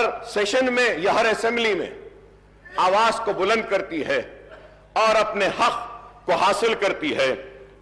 हर session में या हर assembly में आवाज को बुलंद करती है और अपने हक को हासिल करती है,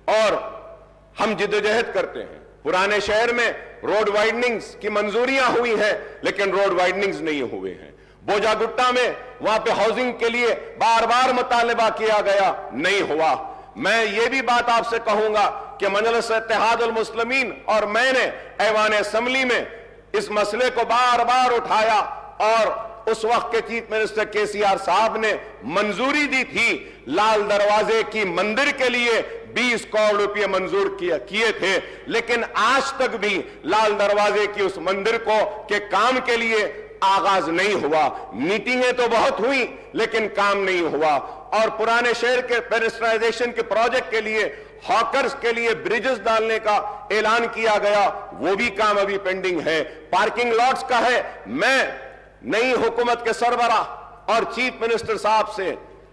और हम जिद्दोजहद करते हैं। पुराने शहर में रोड वाइडनिंग्स की मंजूरियां हुई हैं, लेकिन रोड वाइडनिंग्स नहीं हुए हैं। बोजागुट्टा में वहां पे हाउसिंग के लिए बार बार मुतालबा किया गया, नहीं हुआ। मैं ये भी बात आपसे कहूंगा कि मजलिस इत्तेहादुल मुस्लिमीन और मैंने ऐवान असेंबली में इस मसले को बार बार उठाया, और उस वक्त के चीफ मिनिस्टर केसीआर साहब ने मंजूरी दी थी। लाल दरवाजे की मंदिर के लिए 20 करोड़ रुपए मंजूर किए थे, लेकिन आज तक भी लाल दरवाजे की उस मंदिर के काम के लिए आगाज नहीं हुआ। मीटिंगें तो बहुत हुई, लेकिन काम नहीं हुआ। और पुराने शहर के पेडेस्ट्रियलाइजेशन के प्रोजेक्ट के लिए, हॉकर्स के लिए ब्रिजेस डालने का ऐलान किया गया, वो भी काम अभी पेंडिंग है। पार्किंग लॉट्स का है। मैं नई हुकूमत के सरबराह और चीफ मिनिस्टर साहब से,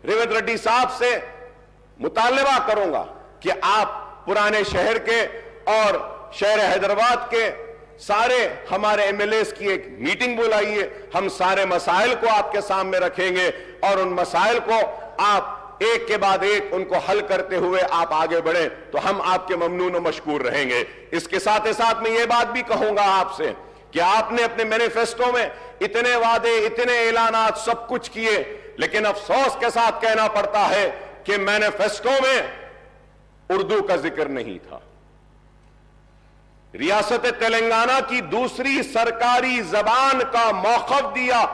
रेवंत रेड्डी साहब से मुतालबा करूंगा कि आप पुराने शहर के और शहर हैदराबाद के सारे हमारे एमएलएस की एक मीटिंग बुलाइए। हम सारे मसाइल को आपके सामने रखेंगे, और उन मसाइल को आप एक के बाद एक उनको हल करते हुए आप आगे बढ़े, तो हम आपके ममनून और मशकूर रहेंगे। इसके साथ ही साथ मैं ये बात भी कहूंगा आपसे कि आपने अपने मैनिफेस्टो में इतने वादे, इतने ऐलानात सब कुछ किए, लेकिन अफसोस के साथ कहना पड़ता है कि मैनिफेस्टो में उर्दू का जिक्र नहीं था। रियासत तेलंगाना की दूसरी सरकारी जबान का मौक़िफ़ दिया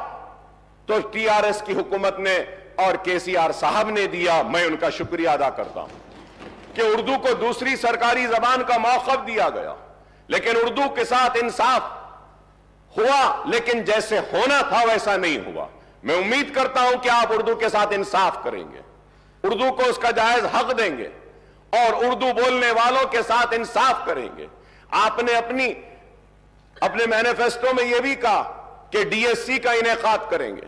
तो टीआरएस की हुकूमत ने और केसीआर साहब ने दिया। मैं उनका शुक्रिया अदा करता हूं कि उर्दू को दूसरी सरकारी जबान का मौक़िफ़ दिया गया, लेकिन उर्दू के साथ इंसाफ हुआ, लेकिन जैसे होना था वैसा नहीं हुआ। मैं उम्मीद करता हूं कि आप उर्दू के साथ इंसाफ करेंगे, उर्दू को उसका जायज हक देंगे, और उर्दू बोलने वालों के साथ इंसाफ करेंगे। आपने अपने मैनिफेस्टो में यह भी कहा कि डीएससी का इनेकाद करेंगे।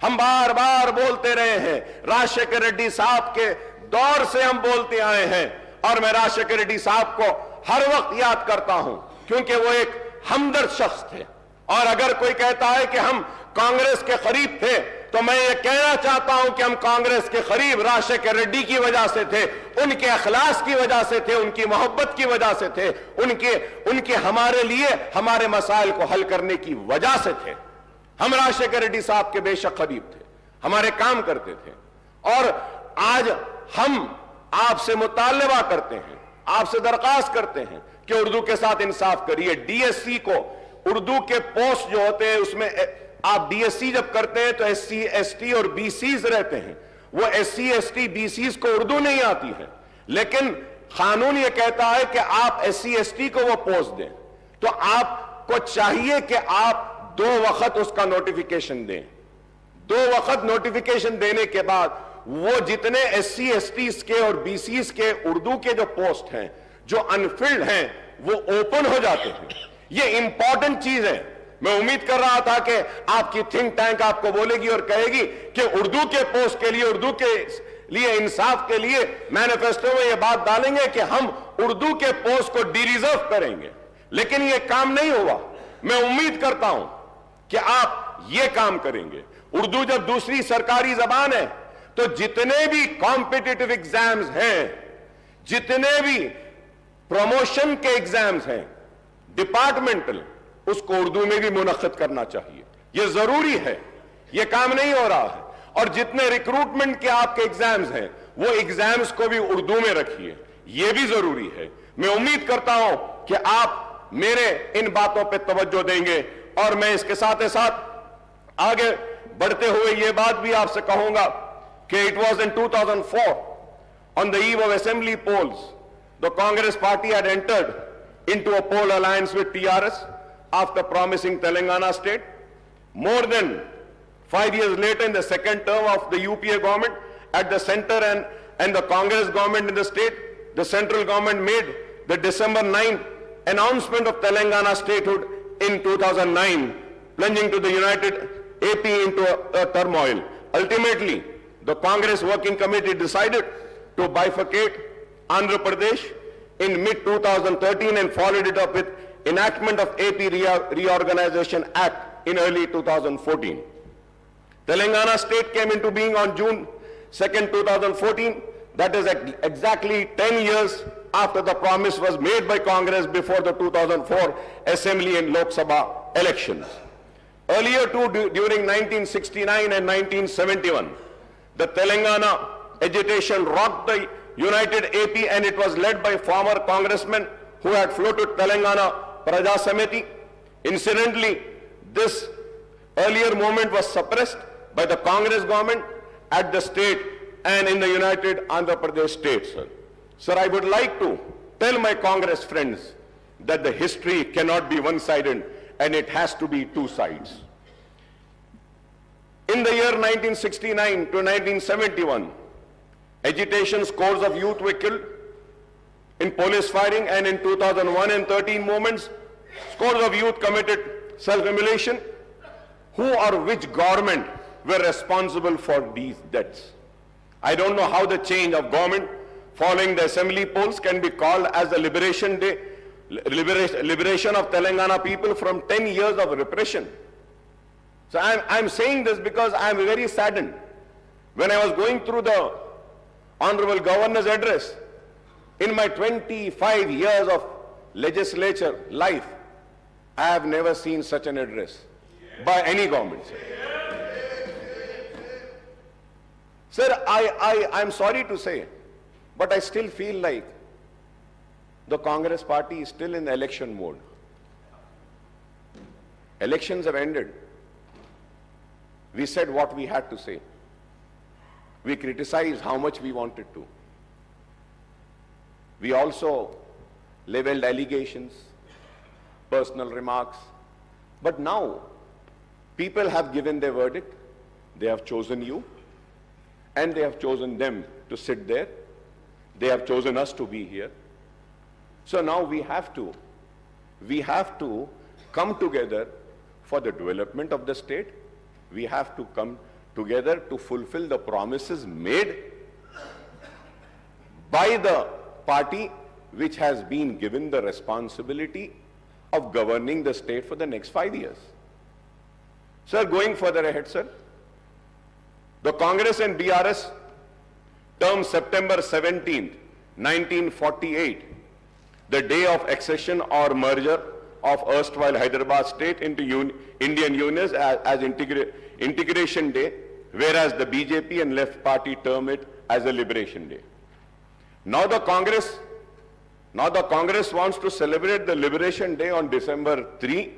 हम बार बार बोलते रहे हैं, राजशेखर रेड्डी साहब के दौर से हम बोलते आए हैं, और मैं राजशेखर रेड्डी साहब को हर वक्त याद करता हूं, क्योंकि वो एक हमदर्द शख्स थे। और अगर कोई कहता है कि हम कांग्रेस के करीब थे, तो मैं ये कहना चाहता हूं कि हम कांग्रेस के करीब राजशेखर रेड्डी की वजह से थे, उनके अखलास की वजह से थे, उनकी मोहब्बत की वजह से थे, उनके हमारे लिए हमारे मसाइल को हल करने की वजह से थे। हम राजशेखर रेड्डी साहब के बेशक करीब थे, हमारे काम करते थे। और आज हम आपसे मुतालबा करते हैं, आपसे दरख्वास्त करते हैं कि उर्दू के साथ इंसाफ करिए। डीएससी को, उर्दू के पोस्ट जो होते हैं उसमें आप डीएससी जब करते हैं तो एससी, एसटी और बीसीज रहते हैं। वो एससी, एसटी, बीसीज को उर्दू नहीं आती है, लेकिन कानून ये कहता है कि आप एससी, एसटी को वो पोस्ट दें, तो आपको चाहिए कि आप 2 वक्त उसका नोटिफिकेशन दें। 2 वक्त नोटिफिकेशन देने के बाद वो जितने एससी, एसटी के और बीसीज के उर्दू के जो पोस्ट हैं, जो अनफिल्ड हैं, वो ओपन हो जाते हैं। ये इंपॉर्टेंट चीज है। मैं उम्मीद कर रहा था कि आपकी थिंक टैंक आपको बोलेगी और कहेगी कि उर्दू के पोस्ट के लिए, उर्दू के लिए इंसाफ के लिए मैनिफेस्टो में यह बात डालेंगे कि हम उर्दू के पोस्ट को डिरिजर्व करेंगे, लेकिन यह काम नहीं हुआ। मैं उम्मीद करता हूं कि आप यह काम करेंगे। उर्दू जब दूसरी सरकारी जबान है, तो जितने भी कॉम्पिटिटिव एग्जाम्स हैं, जितने भी प्रमोशन के एग्जाम्स हैं डिपार्टमेंटल, उसको उर्दू में भी मुनक्किद करना चाहिए। यह जरूरी है, यह काम नहीं हो रहा है। और जितने रिक्रूटमेंट के आपके एग्जाम्स हैं, वो एग्जाम्स को भी उर्दू में रखिए, यह भी जरूरी है। मैं उम्मीद करता हूं कि आप मेरे इन बातों पे तवज्जो देंगे। और मैं इसके साथ ही साथ आगे बढ़ते हुए यह बात भी आपसे कहूंगा कि it was in 2004 on the eve of assembly polls the Congress party had entered into a poll alliance with TRS after promising Telangana state. More than 5 years later, in the second term of the UPA government at the center and the Congress government in the state, the central government made the December 9th announcement of Telangana statehood in 2009, plunging to the united AP into a turmoil. Ultimately, the Congress working committee decided to bifurcate Andhra Pradesh in mid-2013 and followed it up with enactment of AP Reorganization Act in early 2014. Telangana state came into being on June 2nd, 2014. That is exactly 10 years after the promise was made by Congress before the 2004 Assembly and Lok Sabha elections. Earlier too, during 1969 and 1971, the Telangana agitation rocked the united AP, and it was led by former congressmen who had floated Telangana Praja Samiti. Incidentally, this earlier movement was suppressed by the Congress government at the state and in the United Andhra Pradesh state, sir. Sir, I would like to tell my Congress friends that the history cannot be one-sided and it has to be two sides. In the year 1969 to 1971, agitation scores of youth were killed in police firing, and in 2001 and 13 movements, scores of youth committed self-immolation. Who or which government were responsible for these deaths? I don't know how the change of government following the assembly polls can be called as the liberation day, liberation of Telangana people from 10 years of repression. So I'm saying this because I'm very saddened. When I was going through the Honorable Governor's address, in my 25 years of legislature life, I have never seen such an address by any government. Sir, I'm sorry to say, but I still feel like the Congress party is still in election mode. Elections have ended. We said what we had to say. We criticized how much we wanted to. We also leveled allegations, personal remarks. But now, people have given their verdict. They have chosen you, and they have chosen them to sit there. They have chosen us to be here. So now we have to come together for the development of the state. We have to come together to fulfill the promises made by the party which has been given the responsibility of governing the state for the next 5 years. Sir, going further ahead, sir, the Congress and BRS term September 17th, 1948, the day of accession or merger of erstwhile Hyderabad state into Indian Union as integration day, whereas the BJP and left party term it as a liberation day. Now the Congress wants to celebrate the liberation day on December 3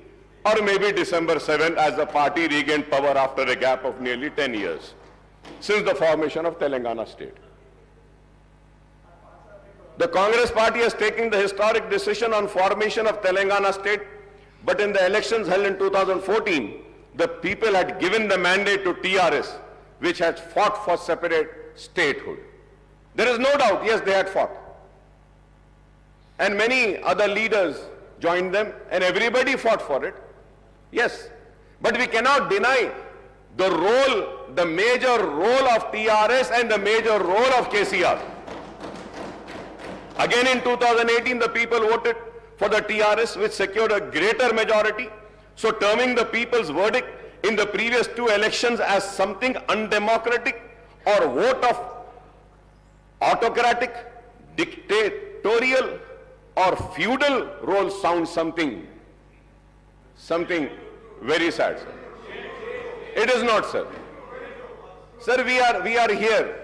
or maybe December 7 as the party regained power after a gap of nearly 10 years since the formation of Telangana state. The Congress party has taken the historic decision on formation of Telangana state, but in the elections held in 2014, the people had given the mandate to TRS, which had fought for separate statehood. There is no doubt, yes, they had fought. And many other leaders joined them, and everybody fought for it. Yes, but we cannot deny the role, the major role of TRS and the major role of KCR. Again in 2018, the people voted for the TRS, which secured a greater majority. So terming the people's verdict in the previous two elections as something undemocratic or vote of autocratic, dictatorial or feudal role sounds something very sad, sir. It is not, sir. Sir, we are here.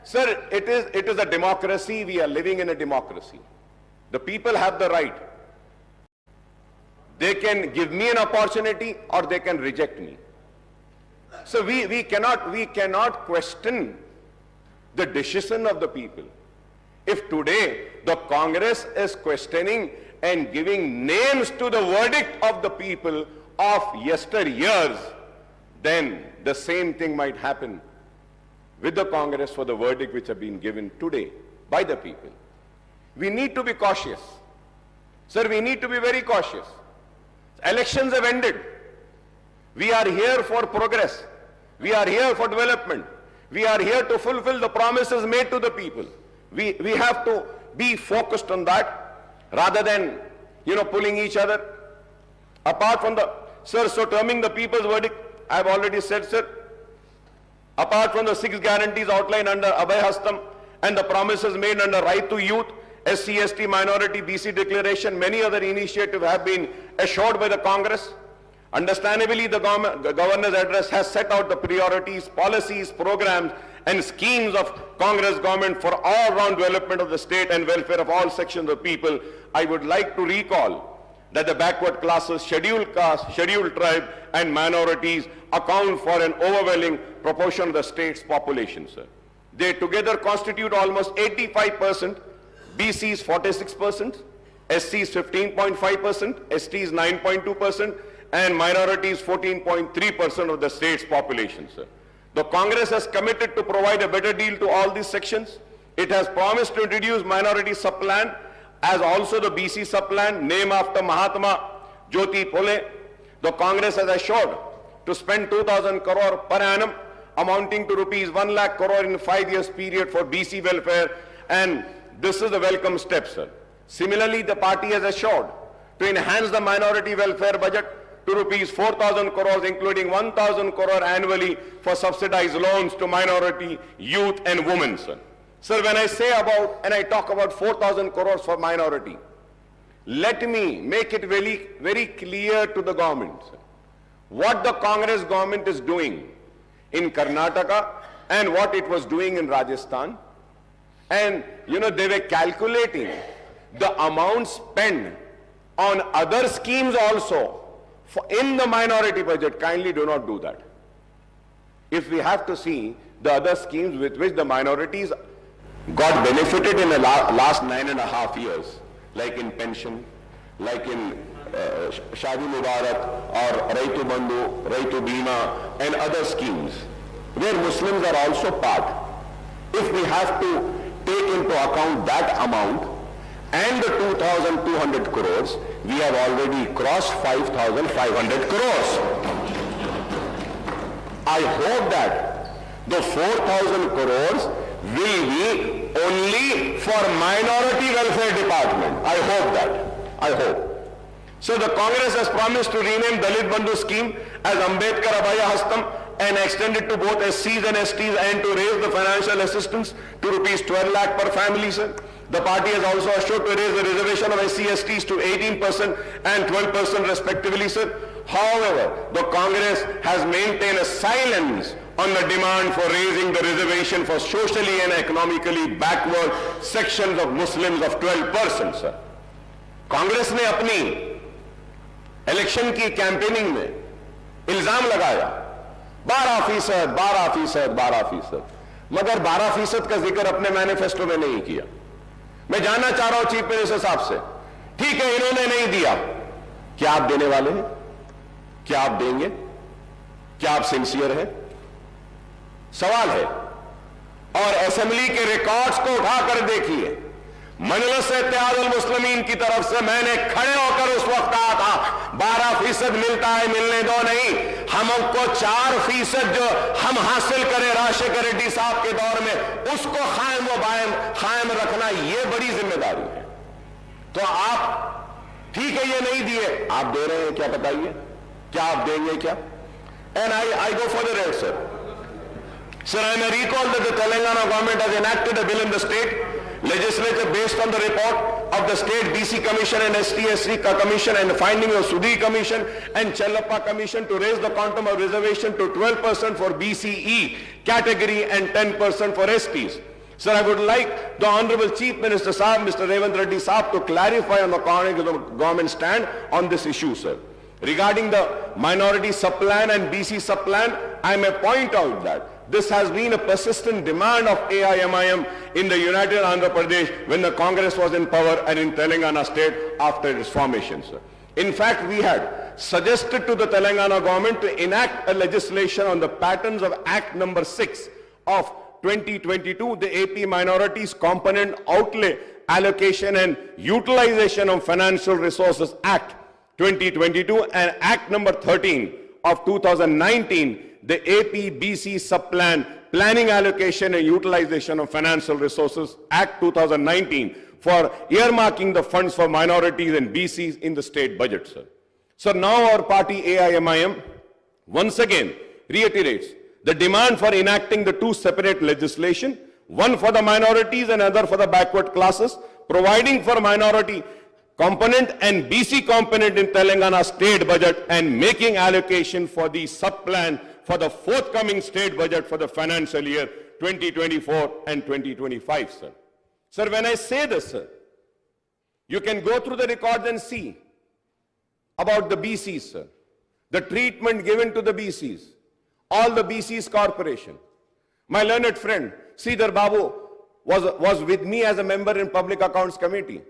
Sir, it is a democracy. We are living in a democracy. The people have the right. They can give me an opportunity or they can reject me. So we cannot question the decision of the people. If today the Congress is questioning and giving names to the verdict of the people of yesteryears, then the same thing might happen with the Congress for the verdict which have been given today by the people. We need to be cautious. Sir, we need to be very cautious. Elections have ended. We are here for progress. We are here for development. We are here to fulfill the promises made to the people. We have to be focused on that rather than, pulling each other apart from the Sir, so terming the people's verdict, I have already said, sir, apart from the 6 guarantees outlined under Abhay Hastam and the promises made under Right to Youth, SC, ST, Minority, BC Declaration, many other initiatives have been assured by the Congress. Understandably, the governor's address has set out the priorities, policies, programs, and schemes of Congress government for all-round development of the state and welfare of all sections of people. I would like to recall that the backward classes, scheduled caste, scheduled tribe, and minorities account for an overwhelming proportion of the state's population, sir. They together constitute almost 85%, BCs 46%, SCs 15.5%, STs 9.2%, and minorities 14.3% of the state's population, sir. The Congress has committed to provide a better deal to all these sections. It has promised to introduce minority sub-plan as also the BC sub-plan, named after Mahatma Jyoti Phule. The Congress has assured to spend 2,000 crore per annum, amounting to rupees 1 lakh crore in a 5 years period for BC welfare, and this is a welcome step, sir. Similarly, the party has assured to enhance the minority welfare budget to rupees 4,000 crores, including 1,000 crore annually for subsidized loans to minority, youth, and women, sir. Sir, when I say about, and I talk about 4,000 crores for minority, let me make it very, very clear to the government, sir, what the Congress government is doing in Karnataka and what it was doing in Rajasthan. And, you know, they were calculating the amount spent on other schemes also in the minority budget. Kindly do not do that. If we have to see the other schemes with which the minorities got benefited in the last 9.5 years, like in pension, like in Shadi Mubarak or Raitu Bandhu, Raitu Bima, and other schemes, where Muslims are also part. If we have to take into account that amount and the 2,200 crores, we have already crossed 5,500 crores. I hope that the 4,000 crores will be only for minority welfare department. I hope that. I hope. So the Congress has promised to rename Dalit Bandhu scheme as Ambedkar Abhay Hastam and extend it to both SCs and STs, and to raise the financial assistance to rupees 12 lakh per family, sir. The party has also assured to raise the reservation of SC, STs to 18% and 12% respectively, sir. However, the Congress has maintained a silence on the demand for raising the reservation for socially and economically backward sections of Muslims of 12%, sir. Congress ने अपनी election की campaigning में इल्जाम लगाया 12%, मगर 12% का जिक्र अपने मैनिफेस्टो में नहीं किया। मैं जानना चाह रहा हूं चीफ मिनिस्टर साहब से, ठीक है इन्होंने नहीं दिया, क्या आप देने वाले हैं? क्या आप देंगे? क्या आप सिंसियर हैं? सवाल है। और असेंबली के रिकॉर्ड्स को उठाकर देखिए, मजलिस इत्तेहादुल मुस्लिमीन की तरफ से मैंने खड़े होकर उस वक्त कहा था 12% मिलता है, मिलने दो नहीं, हमको 4% जो हम हासिल करें राजशेखर रेड्डी साहब के दौर में, उसको कायम रखना, ये बड़ी जिम्मेदारी है। तो आप ठीक है ये नहीं दिए, आप दे रहे हैं, क्या बताइए, क्या आप देंगे क्या? And I go for the red, sir. Sir, I may recall that the Telangana government has enacted a bill in the state legislature based on the report of the state BC Commission and ST-SC Commission and the findings of Sudhi Commission and Chellappa Commission to raise the quantum of reservation to 12% for BCE category and 10% for STs. Sir, I would like the Honorable Chief Minister Sahab, Mr. Revanth Reddy Sahab, to clarify on the government stand on this issue, sir. Regarding the minority sub-plan and BC sub-plan, I may point out that this has been a persistent demand of AIMIM in the United Andhra Pradesh when the Congress was in power and in Telangana state after its formation, sir. In fact, we had suggested to the Telangana government to enact a legislation on the patterns of Act number 6 of 2022, the AP Minorities Component Outlay Allocation and Utilization of Financial Resources Act 2022 and Act number 13 of 2019, the AP BC Sub-Plan Planning Allocation and Utilization of Financial Resources Act 2019 for earmarking the funds for minorities and BCs in the state budget, sir. So now our party AIMIM once again reiterates the demand for enacting the two separate legislation, one for the minorities and other for the backward classes, providing for minority component and BC component in Telangana state budget and making allocation for the sub-plan for the forthcoming state budget for the financial year 2024 and 2025, sir. Sir, when I say this, sir, you can go through the records and see about the BCs, sir. The treatment given to the BCs, all the BCs corporation. My learned friend, Sridhar Babu, was with me as a member in Public Accounts Committee.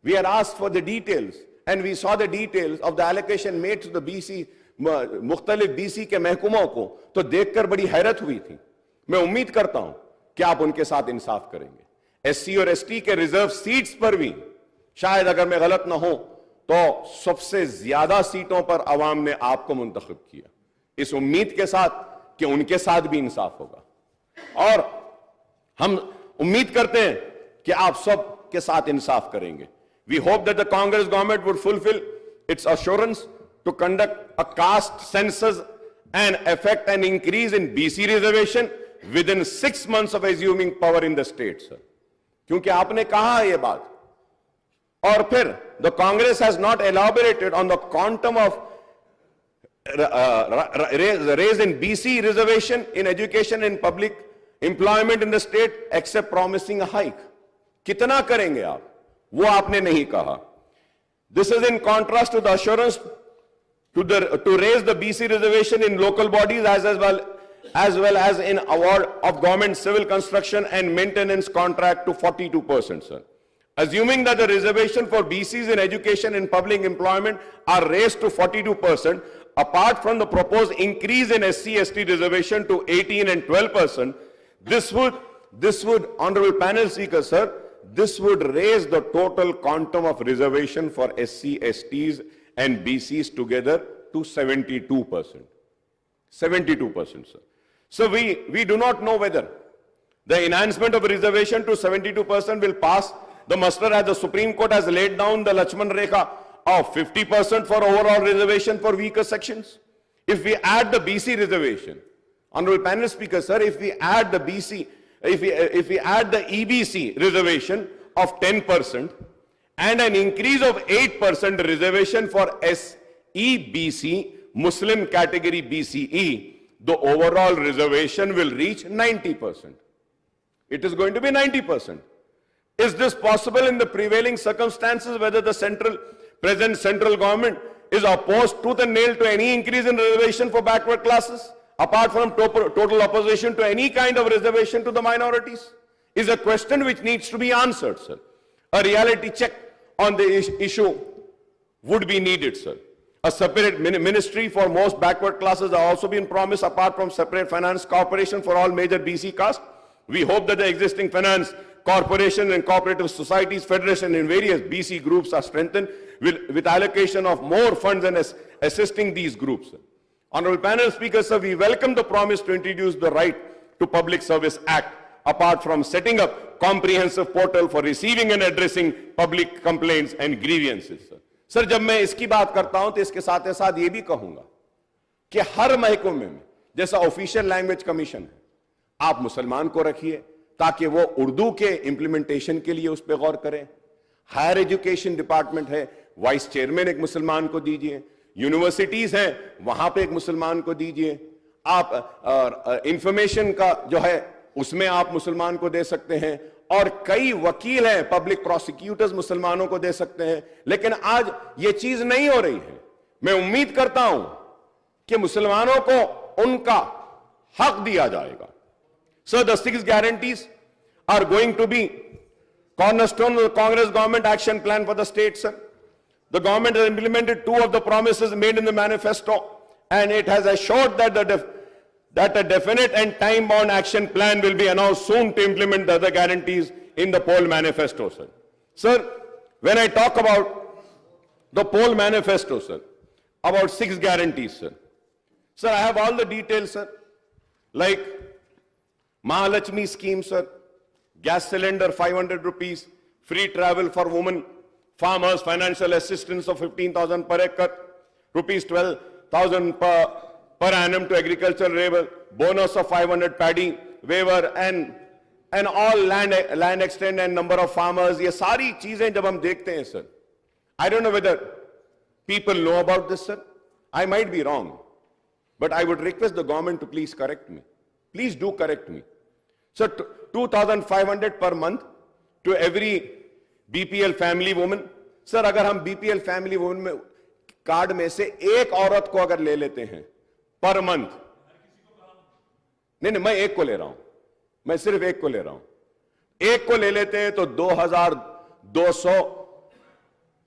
We had asked for the details, and we saw the details of the allocation made to the BC, मुख्तलिफ BC के महकुमों को, तो देखकर बड़ी हैरत हुई थी. मैं उम्मीद करता हूं कि आप उनके साथ इंसाफ करेंगे. SC और ST के रिजर्व सीट्स पर भी, शायद अगर मैं गलत ना हो, तो सबसे ज्यादा सीटों पर अवाम ने आपको मुंतखब किया. इस उम्मीद के साथ कि उनके साथ भी इंसाफ होगा. और हम उम्मीद करते हैं कि आप सब के साथ इंसाफ करेंगे. We hope that the Congress government would fulfill its assurance to conduct a caste census and effect an increase in BC reservation within 6 months of assuming power in the state, sir. क्योंकि आपने कहा ये बात, और फिर the Congress has not elaborated on the quantum of raise in BC reservation in education and public employment in the state except promising a hike. कितना करेंगे आप, वो आपने नहीं कहा. This is in contrast to the assurance to raise the BC reservation in local bodies as well as in award of government civil construction and maintenance contract to 42%, sir. Assuming that the reservation for BCs in education and public employment are raised to 42%, apart from the proposed increase in SC/ST reservation to 18 and 12%, this would, Honorable Panel Speaker, sir, this would raise the total quantum of reservation for SC/STs and BCs together to 72%. 72%, sir. So we do not know whether the enhancement of reservation to 72% will pass the muster as the Supreme Court has laid down the Lakshman Rekha of 50% for overall reservation for weaker sections. If we add the BC reservation, Honorable Panel Speaker, sir, if we add the BC, if we add the EBC reservation of 10% and an increase of 8% reservation for SEBC, Muslim category BCE, the overall reservation will reach 90%. It is going to be 90%. Is this possible in the prevailing circumstances, whether the present central government is opposed tooth and nail to any increase in reservation for backward classes, apart from total opposition to any kind of reservation to the minorities? Is a question which needs to be answered, sir. A reality check on the issue would be needed, sir. A separate ministry for most backward classes are also being promised, apart from separate finance corporation for all major BC castes. We hope that the existing finance corporation and cooperative societies federation in various BC groups are strengthened with allocation of more funds and assisting these groups. Honorable Panel Speaker, sir, we welcome the promise to introduce the Right to Public Service Act, apart from setting up comprehensive portal for receiving and addressing public complaints and grievances, sir. Sir, जब मैं इसकी बात करता हूं तो इसके साथ साथ ये भी कहूंगा कि हर महकमे में जैसा ऑफिशियल लैंग्वेज कमीशन है, आप मुसलमान को रखिए ताकि वो उर्दू के इंप्लीमेंटेशन के लिए उस पर गौर करें. हायर एजुकेशन डिपार्टमेंट है, वाइस चेयरमैन एक मुसलमान को दीजिए. यूनिवर्सिटीज हैं, वहां पे एक मुसलमान को दीजिए. आप इंफॉर्मेशन का जो है उसमें आप मुसलमान को दे सकते हैं, और कई वकील हैं, पब्लिक प्रोसिक्यूटर्स मुसलमानों को दे सकते हैं. लेकिन आज ये चीज नहीं हो रही है. मैं उम्मीद करता हूं कि मुसलमानों को उनका हक दिया जाएगा. So the 6 guarantees are going to be cornerstone of the Congress government action plan for the state, sir. The government has implemented 2 of the promises made in the manifesto, and it has assured that a definite and time-bound action plan will be announced soon to implement the other guarantees in the poll manifesto, sir. Sir, when I talk about the poll manifesto, sir, about 6 guarantees, sir. Sir, I have all the details, sir. Like Mahalakshmi scheme, sir, gas cylinder 500 rupees, free travel for women farmers, financial assistance of 15,000 per acre, rupees 12,000 per annum to agricultural labor, bonus of 500 paddy waiver and all land extent and number of farmers. ये सारी चीजें जब हम देखते हैं sir, I don't know whether people know about this sir. I might be wrong, but I would request the government to please correct me. Please do correct me. So 2,500 per month to every BPL family woman. Sir, अगर हम BPL family woman में card में से एक औरत को अगर ले लेते हैं पर मंथ, नहीं मैं एक को ले रहा हूं, मैं सिर्फ एक को ले रहा हूं, एक को ले लेते हैं तो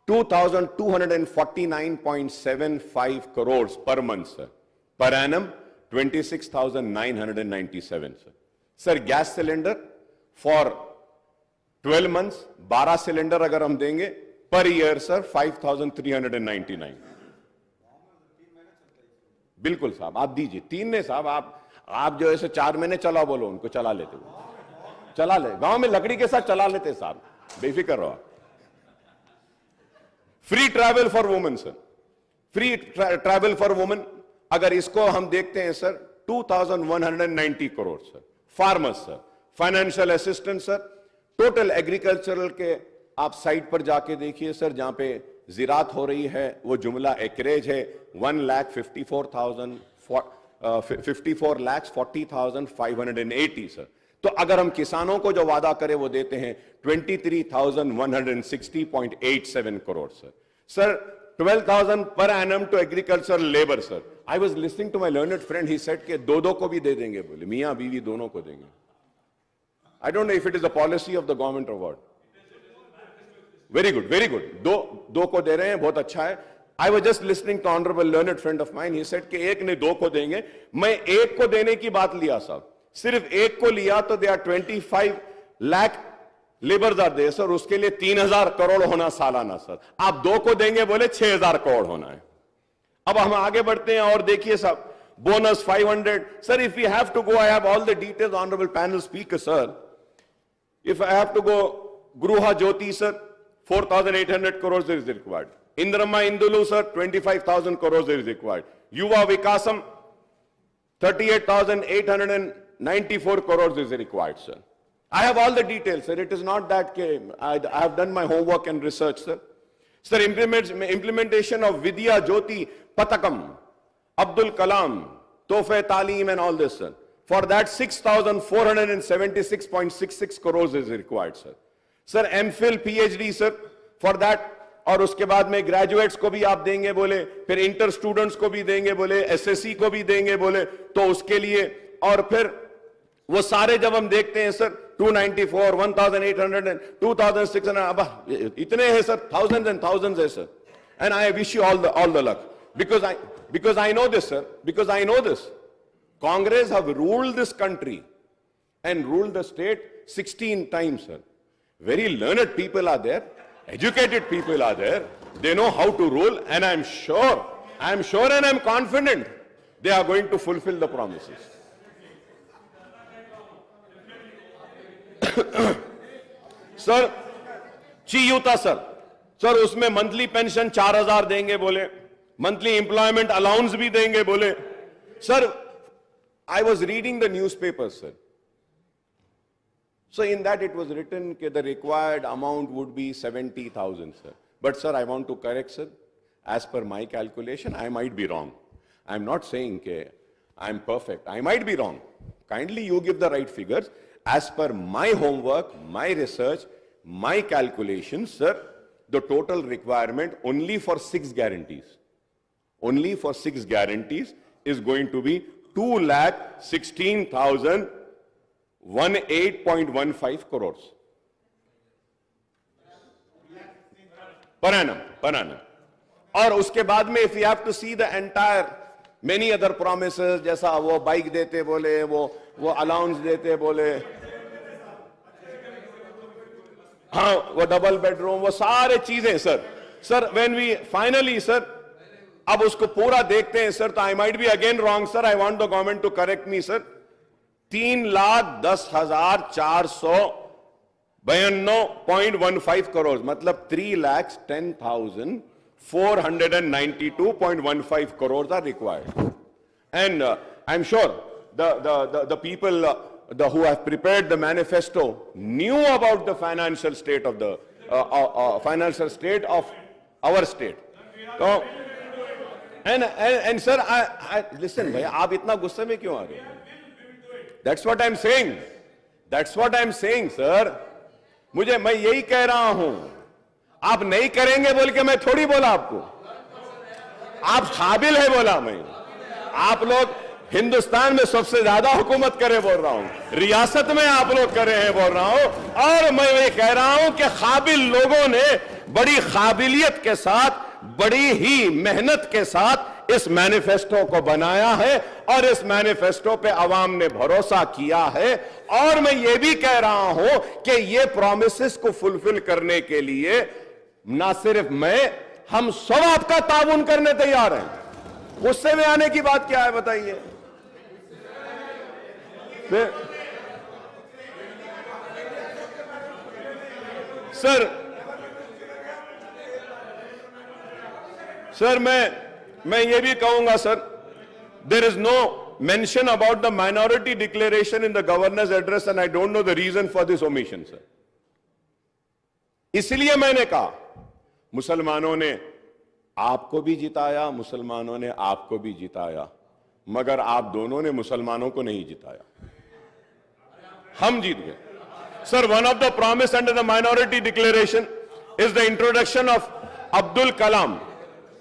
2,249.75 crore per month sir, per annum 26,997 sir. Sir gas cylinder for 12 months 12 cylinder अगर हम देंगे पर ईयर सर 5,399. बिल्कुल साहब, आप दीजिए. 3 ने साहब, आप जो ऐसे 4 महीने चला बोलो उनको, चला लेते, चला ले, गांव में लकड़ी के साथ चला लेते साहब, बेफिक्र रहो. Free travel for women sir, free travel for women अगर इसको हम देखते हैं sir 2,190 crore sir. Farmers sir, financial assistance sir, total agricultural के आप साइट पर जाके देखिए सर, जहां पे जिरात हो रही है वो जुमला एकरेज है 1,54,40,580 सर. तो अगर हम किसानों को जो वादा करें वो देते हैं 23,160.87 crore sir. Sir 12,000 per annum to agriculture labour sir. I was listening to my learned friend, he said के दो को भी दे देंगे, बोले मियां बीवी दोनों को देंगे. I don't know if it is the policy of the government और what. Very good, very good. दो को दे रहे हैं, बहुत अच्छा है. I was just listening to honourable learned friend of mine, he said कि एक ने 2 को देंगे. मैं एक को देने की बात लिया साहब, सिर्फ एक को लिया तो they are 25 lakh labours are they sir. उसके लिए 3,000 करोड़ होना सालाना सर. आप 2 को देंगे बोले 6,000 करोड़ होना है. अब हम आगे बढ़ते हैं और देखिए साहब, bonus 500 sir. If you have to go, I have all the details honourable panel speaker sir. If I have to go, Gruha Jyothi sir 4,800 crores is required. Indrama Indulu sir 25,000 crores is required. Yuva Vikasam 38,894 crores is required sir. I have all the details sir. It is not that I have done my homework and research sir. Sir, implementation of Vidya Jyoti Patakam, Abdul Kalam, Tofe Talim and all this sir. For that 6,476.66 crores is required sir. Sir MPhil PhD sir for that, और उसके बाद में graduates को भी आप देंगे बोले, फिर इंटर स्टूडेंट्स को भी देंगे बोले, एसएससी को भी देंगे बोले, तो उसके लिए और फिर वो सारे जब हम देखते हैं सर 294, 1,800, 2,600, अब इतने हैं सर, थाउजेंड्स एंड थाउजेंड्स है sir. And I wish you all the luck because I know this sir, because I know this. Congress have ruled this country and ruled the state 16 times sir. Very learned people are there, educated people are there, they know how to rule, and I'm sure and I'm confident they are going to fulfill the promises. Sir चीयूता sir, उसमें monthly pension 4,000 देंगे बोले, monthly employment allowance भी देंगे बोले. Sir I was reading the newspaper sir. So in that it was written that the required amount would be 70,000 sir. But sir, I want to correct sir, as per my calculation I might be wrong. I am not saying that I am perfect, I might be wrong. Kindly you give the right figures. As per my homework, my research, my calculations sir, the total requirement only for 6 guarantees, is going to be 2,16,018.15 crores per annum. और उसके बाद में if you have to see the entire many other promises, जैसा वो bike देते बोले, वो allowance देते बोले, हाँ वो डबल बेडरूम, वो सारे चीजें sir when we finally sir अब उसको पूरा देखते हैं सर, तो I might be again wrong sir, I want the government to correct me sir. 3,10,492.15 crore, मतलब 3,10,492 492.15 crores are required. And I'm sure the people who have prepared the manifesto knew about the financial state of the our state. So, and sir, listen, bhai, aap itna gusse mein kyun aa rahe ho? That's what I'm saying. That's what I'm saying, sir. मैं यही कह रहा हूं, आप नहीं करेंगे बोल के मैं थोड़ी बोला आपको, आप काबिल है बोला मैं। आप लोग हिंदुस्तान में सबसे ज्यादा हुकूमत करे बोल रहा हूं, रियासत में आप लोग करे हैं बोल रहा हूं, और मैं ये कह रहा हूं कि काबिल लोगों ने बड़ी काबिलियत के साथ, बड़ी ही मेहनत के साथ इस मैनिफेस्टो को बनाया है और इस मैनिफेस्टो पे अवाम ने भरोसा किया है। और मैं ये भी कह रहा हूं कि ये प्रॉमिसेस को फुलफिल करने के लिए ना सिर्फ मैं, हम सब आपका ताउन करने तैयार हैं। गुस्से में आने की बात क्या है बताइए? सर मैं ये भी कहूंगा sir, there is no mention about the minority declaration in the governor's address and I don't know the reason for this omission, sir. इसलिए मैंने कहा, मुसलमानों ने आपको भी जिताया, मुसलमानों ने आपको भी जिताया, मगर आप दोनों ने मुसलमानों को नहीं जिताया, हम जीत गए। Sir, one of the promise under the minority declaration is the introduction of Abdul Kalam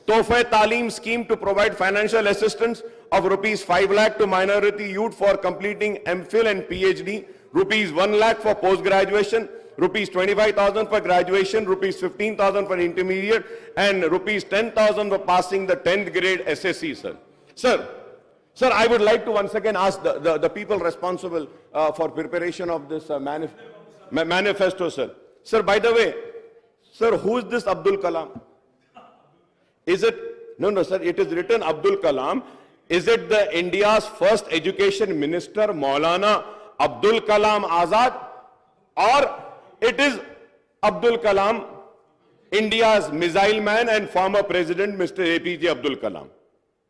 Tohfa Talim scheme to provide financial assistance of rupees 5 lakh to minority youth for completing MPhil and PhD, rupees 1 lakh for post-graduation, rupees 25,000 for graduation, rupees 15,000 for intermediate, and rupees 10,000 for passing the 10th grade SSC, sir. Sir, I would like to once again ask the people responsible for preparation of this manifesto, sir. Sir, by the way, sir, who is this Abdul Kalam? Is it, no, sir, it is written Abdul Kalam. Is it the India's first education minister, Maulana Abdul Kalam Azad? Or it is Abdul Kalam, India's missile man and former president, Mr. APJ Abdul Kalam?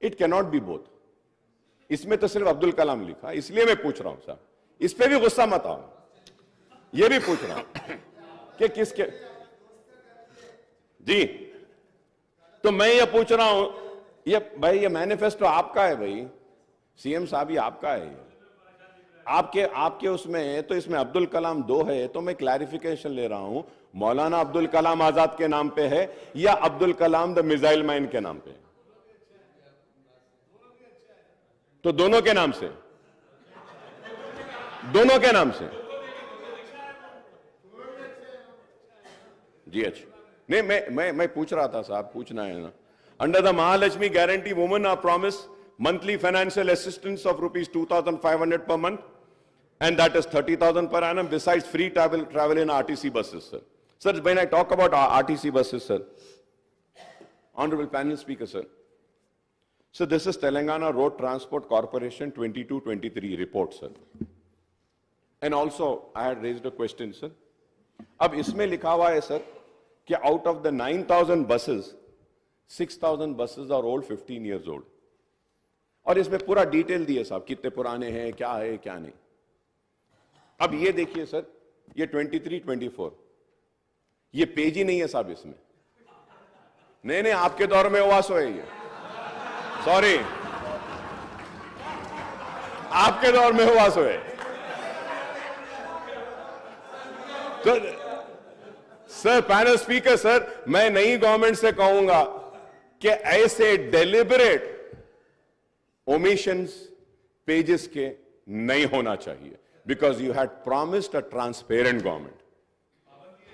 It cannot be both. इसमें तो सिर्फ अब्दुल कलाम लिखा, इसलिए मैं पूछ रहा हूं साहब, इस पे भी गुस्सा मत आओ, ये भी पूछ रहा हूं कि किसके जी। तो मैं ये पूछ रहा हूं, ये भाई ये मैनिफेस्टो आपका है भाई, सीएम साहब ये आपका है, आपके उसमें है, तो इसमें अब्दुल कलाम 2 है, तो मैं क्लैरिफिकेशन ले रहा हूं, मौलाना अब्दुल कलाम आजाद के नाम पे है या Abdul Kalam the missile man के नाम पे? तो दोनों के नाम से, दोनों के नाम से जी। अच्छा, नहीं मैं पूछ रहा था साहब, पूछना है ना। Under the Mahalakshmi guarantee women are promise monthly financial assistance of rupees 2,500 per month, and that is 30,000 per annum, besides free travel in RTC buses, sir. Sir, when I talk about RTC buses, sir, honorable panel speaker, sir, so this is Telangana Road Transport Corporation 22-23 report, sir. And also I had raised a question, sir. अब इसमें लिखा हुआ है sir कि out of the 9,000 buses, 6,000 buses are old, 15 years old. और इसमें पूरा detail दिए साहब, कितने पुराने हैं, क्या है क्या नहीं। अब ये देखिए सर, ये 23-24, ये पेज ही नहीं है साहब इसमें। नहीं आपके दौर में हुआ सो है ये, सॉरी, आपके दौर में हुआ सो है। तो सर, पैनल स्पीकर सर, मैं नई गवर्नमेंट से कहूंगा कि ऐसे डेलिबरेट omissions pages के नहीं होना चाहिए, because you had promised a transparent government.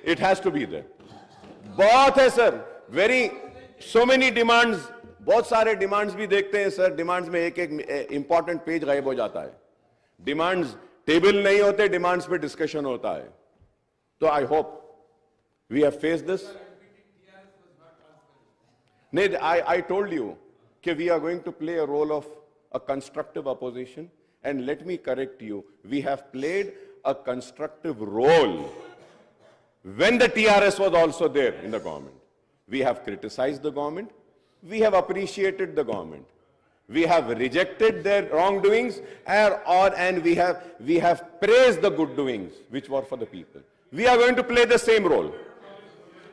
It has to be there. बहुत है सर, so many demands, बहुत सारे demands भी देखते हैं सर, demands में एक important page गायब हो जाता है, demands table नहीं होते, demands पे discussion होता है। तो I hope we have faced this. नहीं, I told you that we are going to play a role of a constructive opposition, and let me correct you, we have played a constructive role when the TRS was also there in the government. We have criticized the government. We have appreciated the government. We have rejected their wrongdoings, and we have praised the good doings which were for the people. We are going to play the same role.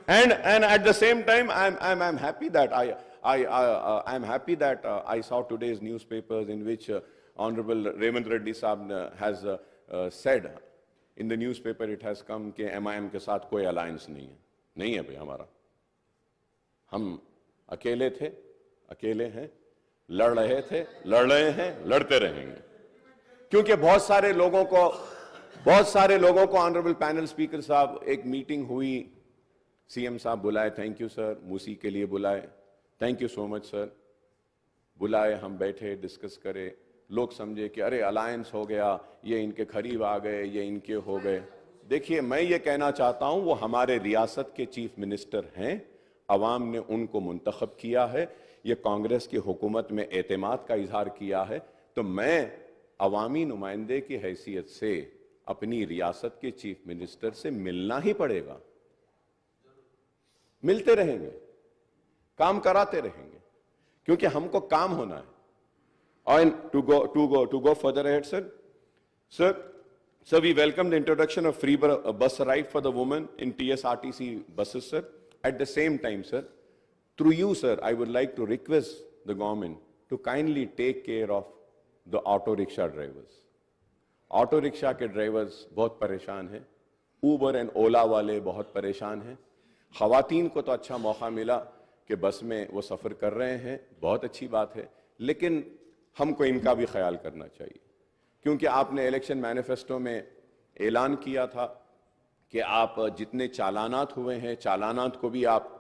And at the same time, I'm happy that I'm happy that I saw today's newspapers in which Honorable Revant Reddy Saab has said in the newspaper it has come कि MIM के साथ कोई alliance नहीं है भाई हमारा. हम अकेले थे, अकेले हैं, लड़ रहे थे, लड़ रहे हैं, लड़ते रहेंगे. क्योंकि बहुत सारे लोगों को ऑनरेबल पैनल स्पीकर साहब एक मीटिंग हुई, सीएम साहब बुलाए, थैंक यू सर, मूसी के लिए बुलाए, thank you so much sir, बुलाए, हम बैठे डिस्कस करे, लोग समझे कि अरे अलायंस हो गया, ये इनके करीब आ गए, ये इनके हो गए. देखिए, मैं ये कहना चाहता हूं, वो हमारे रियासत के चीफ मिनिस्टर हैं, अवाम ने उनको मुंतखब किया है, ये कांग्रेस की हुकूमत में एतमाद का इजहार किया है, तो मैं अवामी नुमाइंदे की हैसियत से अपनी रियासत के चीफ मिनिस्टर से मिलना ही पड़ेगा. मिलते रहेंगे, काम कराते रहेंगे, क्योंकि हमको काम होना है. And to go further ahead, sir, we welcome the introduction of free bus ride for the women in TSRTC buses, sir. At the same time, sir, through you, sir, I would like to request the government to kindly take care of the auto rickshaw drivers. Auto rickshaw के drivers बहुत परेशान हैं, Uber and ओला वाले बहुत परेशान हैं. ख़वातीन को तो अच्छा मौका मिला कि बस में वो सफ़र कर रहे हैं, बहुत अच्छी बात है, लेकिन हमको इनका भी ख्याल करना चाहिए. क्योंकि आपने इलेक्शन मैनिफेस्टो में ऐलान किया था कि आप जितने चालानात हुए हैं, चालानात को भी आप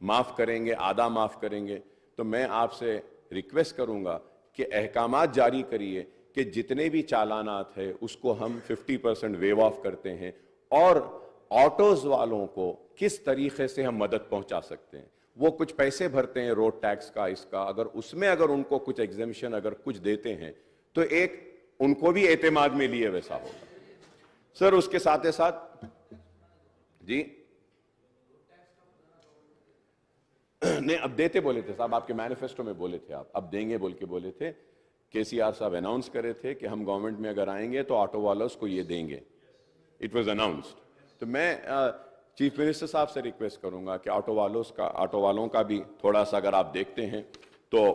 माफ़ करेंगे, आधा माफ़ करेंगे. तो मैं आपसे रिक्वेस्ट करूँगा कि अहकामात जारी करिए कि जितने भी चालानात है उसको हम 50% वेव ऑफ करते हैं, और ऑटोज़ वालों को किस तरीके से हम मदद पहुंचा सकते हैं. वो कुछ पैसे भरते हैं रोड टैक्स का, इसका, अगर उनको कुछ एग्जेम्पशन अगर कुछ देते हैं तो एक उनको भी एतमाद में लिए वैसा होगा. सर, उसके साथ साथ जी नहीं, अब देते बोले थे साहब, आपके मैनिफेस्टो में बोले थे, आप अब देंगे बोल के बोले थे. केसीआर साहब अनाउंस करे थे कि हम गवर्नमेंट में अगर आएंगे तो ऑटो वालों को ये देंगे. It was announced. तो मैं चीफ मिनिस्टर साहब से रिक्वेस्ट करूंगा कि ऑटो वालों का भी थोड़ा सा अगर आप देखते हैं